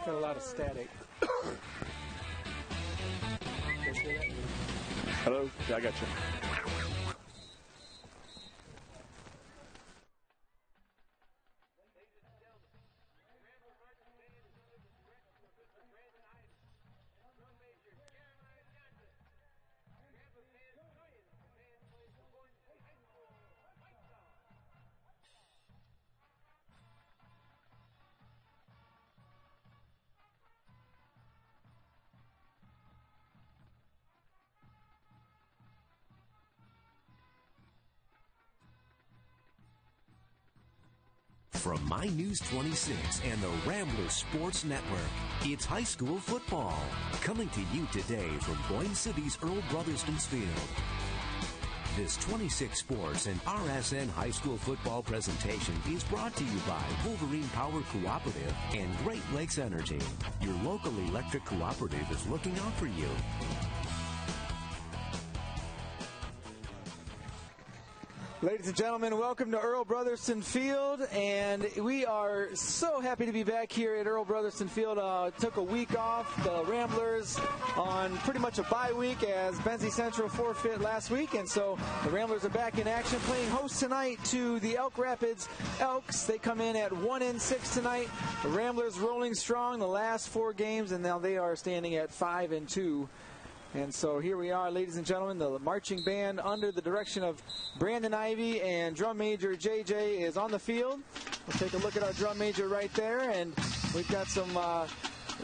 Got a lot of static. Hello? Yeah, I got you. From My News 26 and the Rambler Sports Network, it's high school football. Coming to you today from Boyne City's Earl Brotherston's Field. This 26 Sports and RSN high school football presentation is brought to you by Wolverine Power Cooperative and Great Lakes Energy. Your local electric cooperative is looking out for you. Ladies and gentlemen, welcome to Earl Brotherston Field, and we are so happy to be back here at Earl Brotherston Field. Took a week off, the Ramblers on pretty much a bye week as Benzie Central forfeit last week, and so the Ramblers are back in action, playing host tonight to the Elk Rapids Elks. They come in at 1-6 tonight. The Ramblers rolling strong the last 4 games, and now they are standing at 5-2. And so here we are, ladies and gentlemen, the marching band under the direction of Brandon Ivey and drum major JJ is on the field. We'll take a look at our drum major right there, and we've got some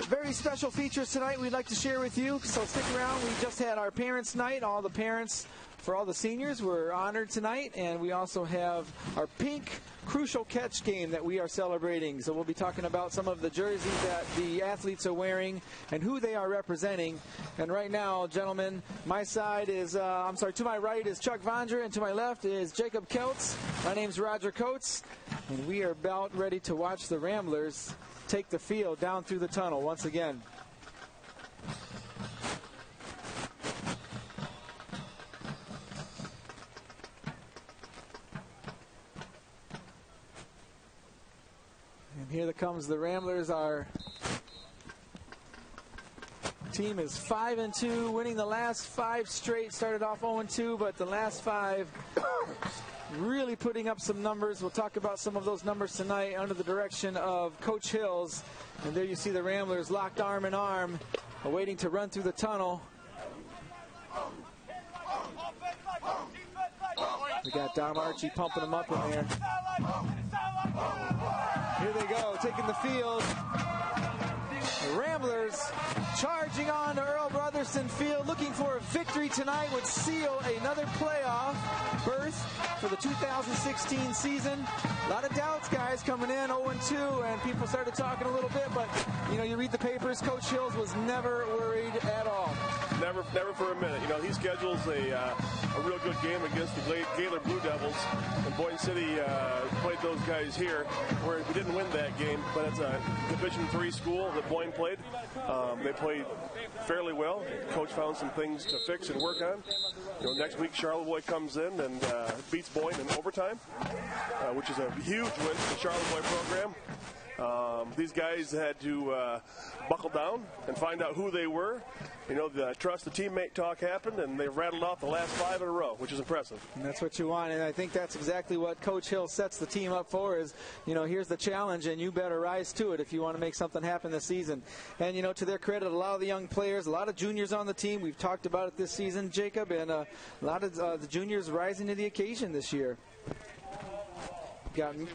very special features tonight we'd like to share with you, so stick around. We just had our parents' night. All the parents for all the seniors were honored tonight, and we also have our pink crucial catch game that we are celebrating. So we'll be talking about some of the jerseys that the athletes are wearing and who they are representing. And right now, gentlemen, my side is, to my right is Chuck Vondra, and to my left is Jacob Keltz. My name's Roger Coates, and we are about ready to watch the Ramblers take the field down through the tunnel once again. And here comes the Ramblers. Our team is 5-2, winning the last 5 straight. Started off 0-2, but the last 5 really putting up some numbers. We'll talk about some of those numbers tonight under the direction of Coach Hills. And there you see the Ramblers locked arm in arm, waiting to run through the tunnel. We got Dom Archie pumping them up in there. Here they go, taking the field. The Ramblers charging on to Earl Brotherston Field, looking for a victory tonight, would seal another playoff berth for the 2016 season. A lot of doubts, guys, coming in 0-2, and people started talking a little bit, but you read the papers, Coach Hills was never worried at all. Never for a minute. He schedules a real good game against the Gaylor Blue Devils, and Boyne City played those guys here, where we didn't win that game, but it's a Division III school that Boyne played. They played fairly well. Coach found some things to fix and work on. Next week Charlevoix comes in and beats Boyne in overtime, which is a huge win for the Charlevoix program. These guys had to buckle down and find out who they were. The trust the teammate talk happened, and they rattled off the last 5 in a row, which is impressive. And that's what you want, and I think that's exactly what Coach Hill sets the team up for is, here's the challenge, and you better rise to it if you want to make something happen this season. And, to their credit, a lot of the young players, a lot of juniors on the team. We've talked about it this season, Jacob, and a lot of the juniors rising to the occasion this year. Got me.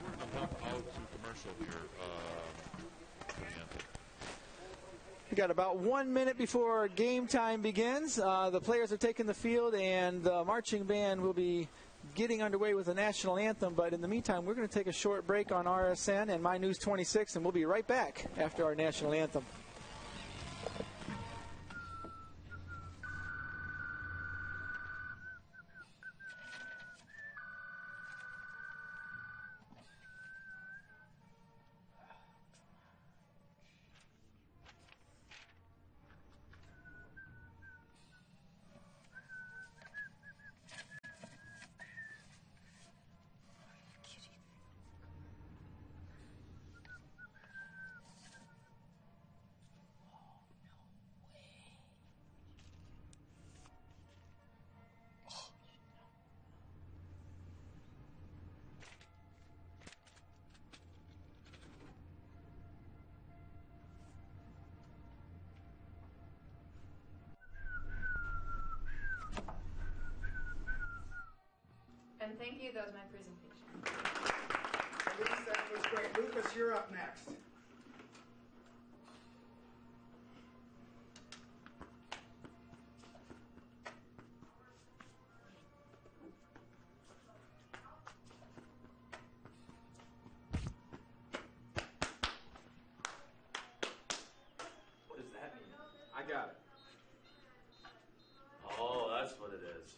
We got about 1 minute before game time begins. The players are taking the field, and the marching band will be getting underway with the national anthem. But in the meantime, we're going to take a short break on RSN and My News 26, and we'll be right back after our national anthem. Thank you. That was my presentation. Elise, that was great. Lucas, you're up next. What does that mean? I got it. Oh, that's what it is.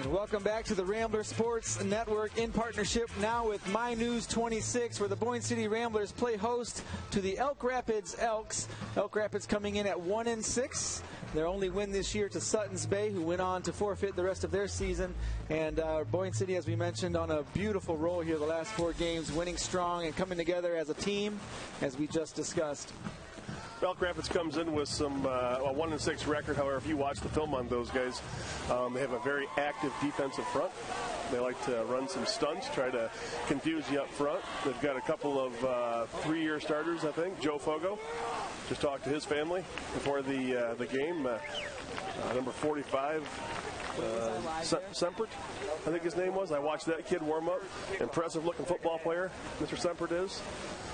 And welcome back to the Rambler Sports Network in partnership now with My News 26, where the Boyne City Ramblers play host to the Elk Rapids Elks. Elk Rapids coming in at 1-6. Their only win this year to Sutton's Bay, who went on to forfeit the rest of their season. And Boyne City, as we mentioned, on a beautiful roll here the last 4 games, winning strong and coming together as a team, as we just discussed. Elk Rapids comes in with some a 1-6 record. However, if you watch the film on those guys, they have a very active defensive front. They like to run some stunts, try to confuse you up front. They've got a couple of 3-year starters, I think. Joe Fogo, just talked to his family before the game. Number 45, Sempert, I think his name was. I watched that kid warm up. Impressive-looking football player, Mr. Sempert is.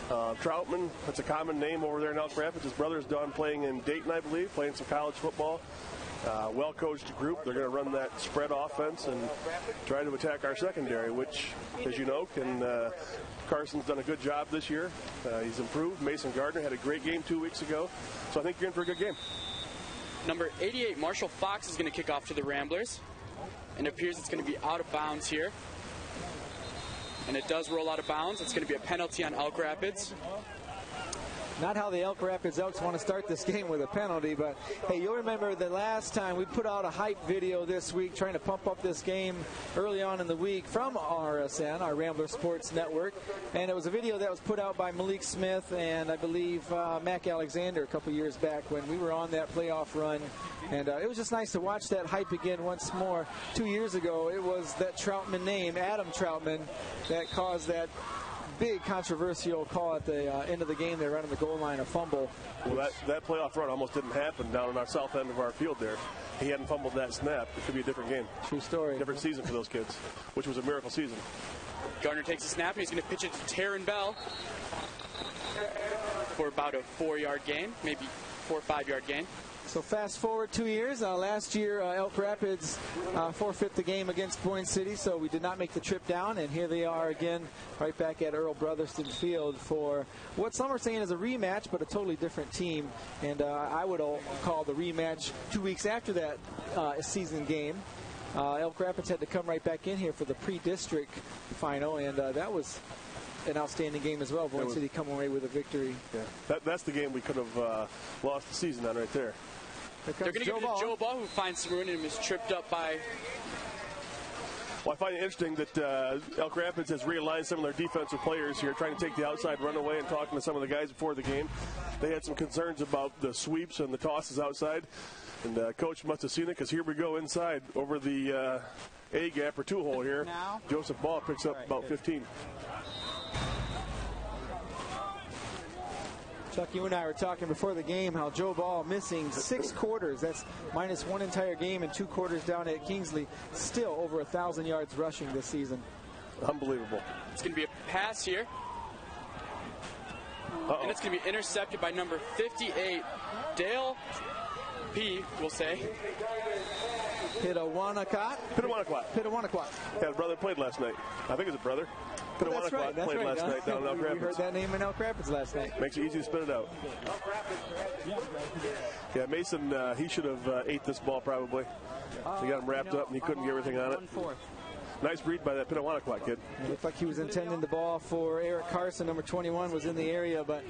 Troutman, that's a common name over there in Elk Rapids. His brother's done playing in Dayton, I believe, playing some college football. Well-coached group. They're going to run that spread offense and try to attack our secondary, which, as you know, Carson's done a good job this year. He's improved. Mason Gardner had a great game 2 weeks ago. So I think you're in for a good game. Number 88, Marshall Fox, is going to kick off to the Ramblers. And it appears it's going to be out of bounds here. And it does roll out of bounds. It's going to be a penalty on Elk Rapids. Not how the Elk Rapids Elks want to start this game with a penalty, but hey, you'll remember the last time we put out a hype video this week trying to pump up this game early on in the week from RSN, our Rambler Sports Network, and it was a video that was put out by Malik Smith and I believe Mac Alexander a couple years back when we were on that playoff run, and it was just nice to watch that hype again once more. 2 years ago, it was that Troutman name, Adam Troutman, that caused that big controversial call at the end of the game. They running the goal line, a fumble. Well, that playoff run almost didn't happen down on our south end of our field there. He hadn't fumbled that snap. It could be a different game. True story. Different season for those kids, which was a miracle season. Gardner takes a snap, and he's going to pitch it to Taryn Bell for about a 4-yard gain, maybe 4 or 5-yard gain. So fast forward 2 years. Last year, Elk Rapids forfeit the game against Boyne City, so we did not make the trip down. And here they are again, right back at Earl Brotherston Field for what some are saying is a rematch, but a totally different team. And I would call the rematch 2 weeks after that season game. Elk Rapids had to come right back in here for the pre-district final, and that was an outstanding game as well. Boyne City come away with a victory. Yeah, that's the game we could have lost the season on right there. They're going to give it to Joe Ball, who finds some room and is tripped up by... Well, I find it interesting that Elk Rapids has realigned some of their defensive players here, trying to take the outside run away, and talking to some of the guys before the game. They had some concerns about the sweeps and the tosses outside, and Coach must have seen it, because here we go inside over the A-gap or 2-hole here. Now. Joseph Ball picks up about 15. Chuck, you and I were talking before the game how Joe Ball missing 6 quarters. That's minus 1 entire game and 2 quarters down at Kingsley. Still over 1,000 yards rushing this season. Unbelievable. It's going to be a pass here. And it's going to be intercepted by number 58, Dale P., we'll say. Pitawanakwat. Yeah, his brother played last night. I think it's a brother. That's right. Played last night down in Elk Rapids. We heard that name in Elk Rapids last night. Makes it easy to spit it out. Yeah, Mason, he should have ate this ball probably. He got him wrapped up and he couldn't get everything on it. Nice read by that Pitawanakwat kid. It looked like he was intending the ball for Eric Carson. Number 21 was in the area, but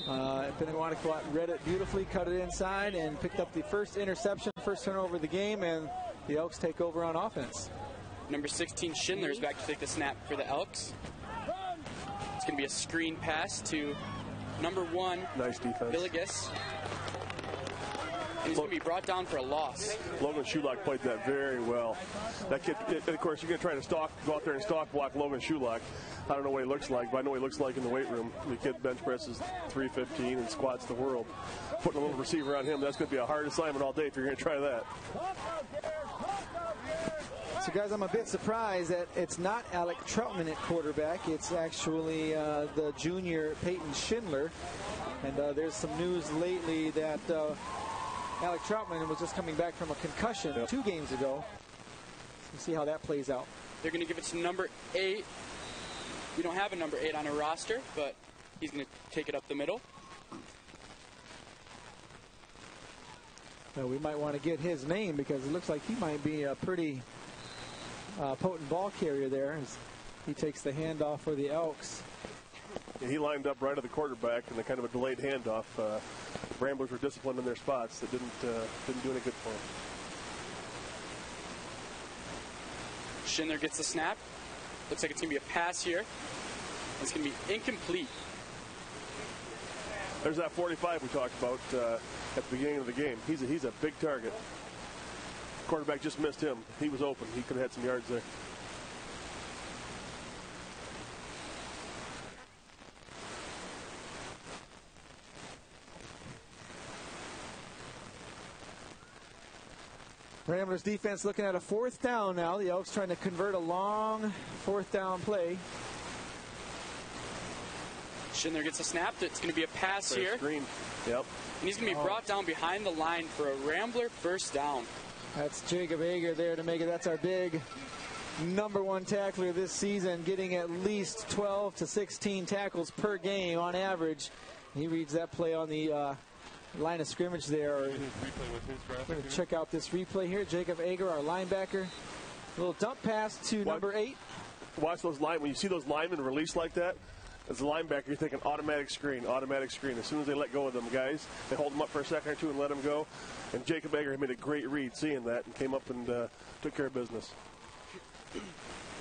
Pitawanakwat read it beautifully, cut it inside, and picked up the first interception, first turnover of the game, and the Elks take over on offense. Number 16, Schindler, is back to take the snap for the Elks. It's going to be a screen pass to number 1, nice defense. Villegas. and he's going to be brought down for a loss. Logan Shulock played that very well. That kid, and of course, you're going to try to go out there and stalk block Logan Shulock. I don't know what he looks like, but I know what he looks like in the weight room. The kid bench presses 315 and squats the world. Putting a little receiver on him, that's going to be a hard assignment all day if you're going to try that. So, guys, I'm a bit surprised that it's not Alec Troutman at quarterback. It's actually the junior Peyton Schindler. And there's some news lately that Alec Troutman was just coming back from a concussion 2 games ago. Let's see how that plays out. They're going to give it to number 8. We don't have a number 8 on our roster, but he's going to take it up the middle. Well, we might want to get his name because it looks like he might be a pretty potent ball carrier there as he takes the handoff for the Elks. Yeah, he lined up right at the quarterback in a kind of a delayed handoff. Ramblers were disciplined in their spots. That didn't do any good for him. Schindler gets the snap. Looks like it's going to be a pass here. It's going to be incomplete. There's that 45 we talked about at the beginning of the game. He's a big target. Quarterback just missed him. He was open. He could have had some yards there. Ramblers defense looking at a 4th down now. The Elks trying to convert a long 4th down play. Schindler gets a snap. It's going to be a pass here. Screen. Yep. And he's going to be brought down behind the line for a Rambler first down. That's Jacob Ager there to make it. That's our big number 1 tackler this season, getting at least 12 to 16 tackles per game on average. He reads that play on the line of scrimmage there. We're going to check out this replay here. Jacob Ager, our linebacker. A little dump pass to number 8. Watch those when you see those linemen release like that, as a linebacker, you're thinking automatic screen, automatic screen. As soon as they let go of them guys, they hold them up for a second or two and let them go. And Jacob Ager made a great read seeing that and came up and took care of business.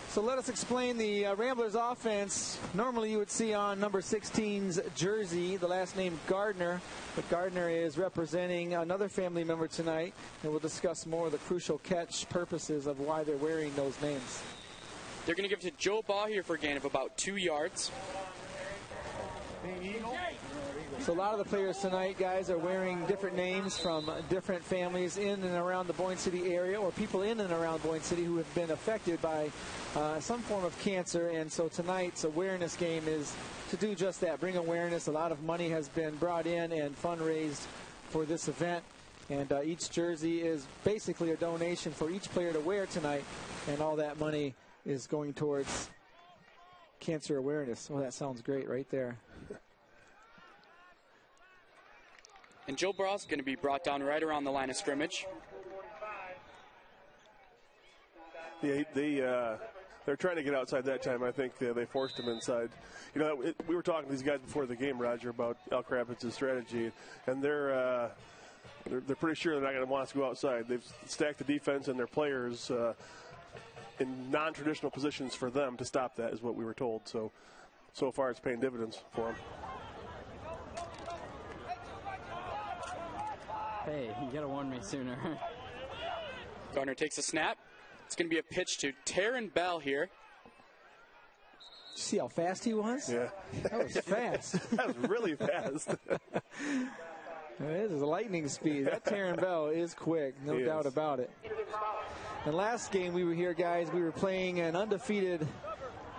So let us explain the Ramblers offense. Normally you would see on number 16's jersey the last name Gardner, but Gardner is representing another family member tonight, and we'll discuss more of the crucial catch purposes of why they're wearing those names. They're going to give it to Joe Baugh here for a gain of about 2 yards. So a lot of the players tonight, guys, are wearing different names from different families in and around the Boyne City area, or people in and around Boyne City who have been affected by some form of cancer. And so tonight's awareness game is to do just that, bring awareness. A lot of money has been brought in and fundraised for this event. And each jersey is basically a donation for each player to wear tonight. And all that money is going towards cancer awareness. Oh, that sounds great right there. And Joe Braw's going to be brought down right around the line of scrimmage. Yeah, they're trying to get outside that time. I think they forced him inside. You know, we were talking to these guys before the game, Roger, about Elk Rapids' strategy, and they're pretty sure they're not going to want us to go outside. They've stacked the defense and their players in non-traditional positions for them to stop that, is what we were told. So far it's paying dividends for them. Hey, you gotta warn me sooner. Gardner takes a snap. It's going to be a pitch to Taryn Bell here. See how fast he was? Yeah. That was fast. That was really fast. This is lightning speed. That Taryn Bell is quick, no doubt about it. And last game we were here, guys, we were playing an undefeated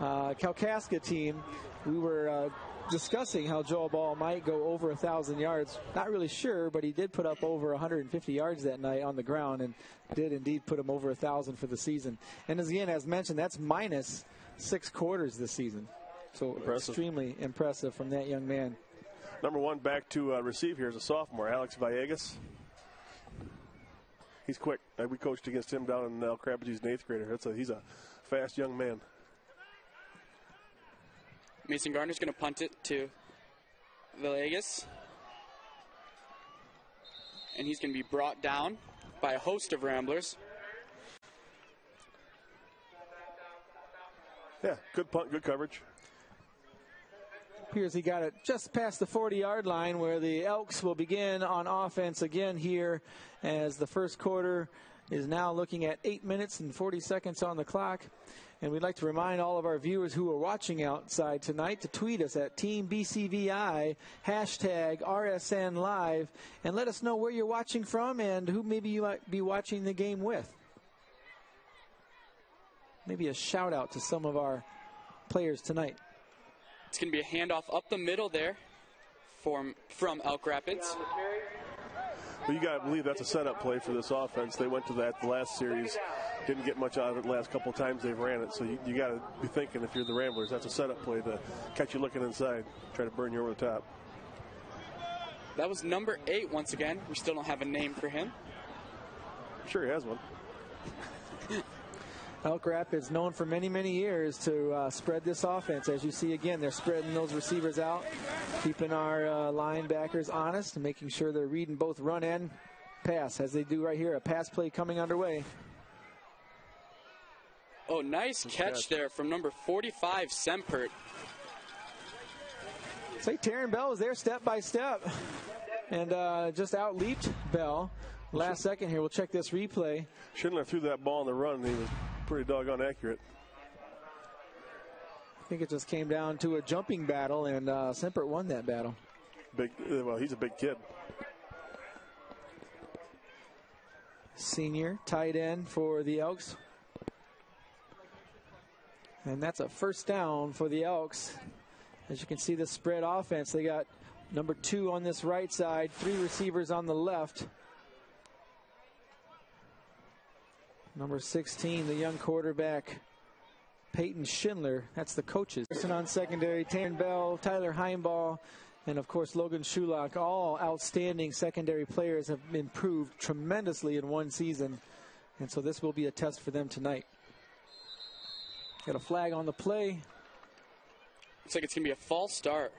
Kalkaska team. We were discussing how Joel Ball might go over 1,000 yards. Not really sure, but he did put up over 150 yards that night on the ground and did indeed put him over 1,000 for the season. And as mentioned, that's minus 6 quarters this season. So extremely impressive from that young man. Number 1 back to receive here is a sophomore, Alex Villegas. He's quick. We coached against him down in Elk Rapids. He's an 8th grader. He's a fast young man. Mason Gardner's going to punt it to Villegas. And he's going to be brought down by a host of Ramblers. Yeah, good punt, good coverage. Appears he got it just past the 40-yard line, where the Elks will begin on offense again here, as the first quarter is now looking at 8 minutes and 40 seconds on the clock. And we'd like to remind all of our viewers who are watching outside tonight to tweet us at Team BCVI, hashtag RSN Live, and let us know where you're watching from and who maybe you might be watching the game with. Maybe a shout out to some of our players tonight. It's going to be a handoff up the middle there from Elk Rapids. Well, you got to believe that's a setup play for this offense. They went to that the last series, didn't get much out of it the last couple of times they've ran it. So you got to be thinking, if you're the Ramblers, that's a setup play to catch you looking inside, try to burn you over the top. That was number 8 once again. We still don't have a name for him. I'm sure he has one. Elk Rapids known for many, many years to spread this offense. As you see again, they're spreading those receivers out, keeping our linebackers honest and making sure they're reading both run and pass, as they do right here. A pass play coming underway. Oh, nice catch there from number 45, Sempert. Say Taryn Bell was there step by step and just out-leaped Bell. Last second here, we'll check this replay. Schindler threw that ball on the run, and he was pretty doggone accurate. I think it just came down to a jumping battle, and Sempert won that battle. Well, he's a big kid. Senior tight end for the Elks. And that's a first down for the Elks. As you can see, the spread offense, they got number 2 on this right side, 3 receivers on the left. Number 16, the young quarterback, Peyton Schindler. That's the coaches. On secondary, Taryn Bell, Tyler Heimball, and of course Logan Shulock. All outstanding secondary players, have improved tremendously in one season. And so this will be a test for them tonight. Got a flag on the play. Looks like it's going to be a false start.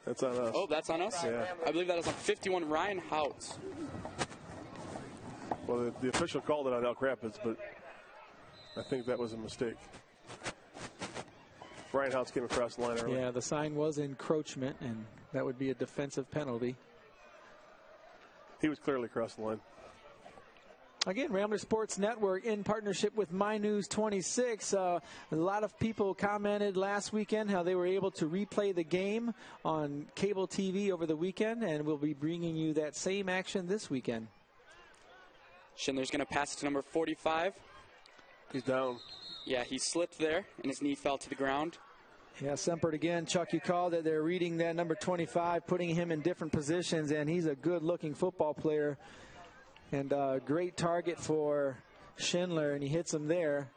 That's on us. Oh, that's on us? Yeah. I believe that is on 51, Ryan Houts. Well, the official called it on Elk Rapids, but I think that was a mistake. Ryan Houts came across the line earlier. Yeah, the sign was encroachment, and that would be a defensive penalty. He was clearly across the line. Again, Rambler Sports Network in partnership with My News 26. A lot of people commented last weekend how they were able to replay the game on cable TV over the weekend, and we'll be bringing you that same action this weekend. Schindler's going to pass it to number 45. He's down. Yeah, he slipped there, and his knee fell to the ground. Yeah, Sempert again. Chuck, you called it. They're reading that number 25, putting him in different positions, and he's a good-looking football player. And a great target for Schindler, and he hits him there.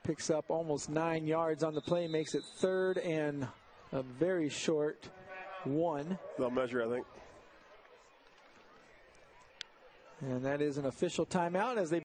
Picks up almost 9 yards on the play, makes it 3rd and a very short 1. They'll measure, I think. And that is an official timeout as they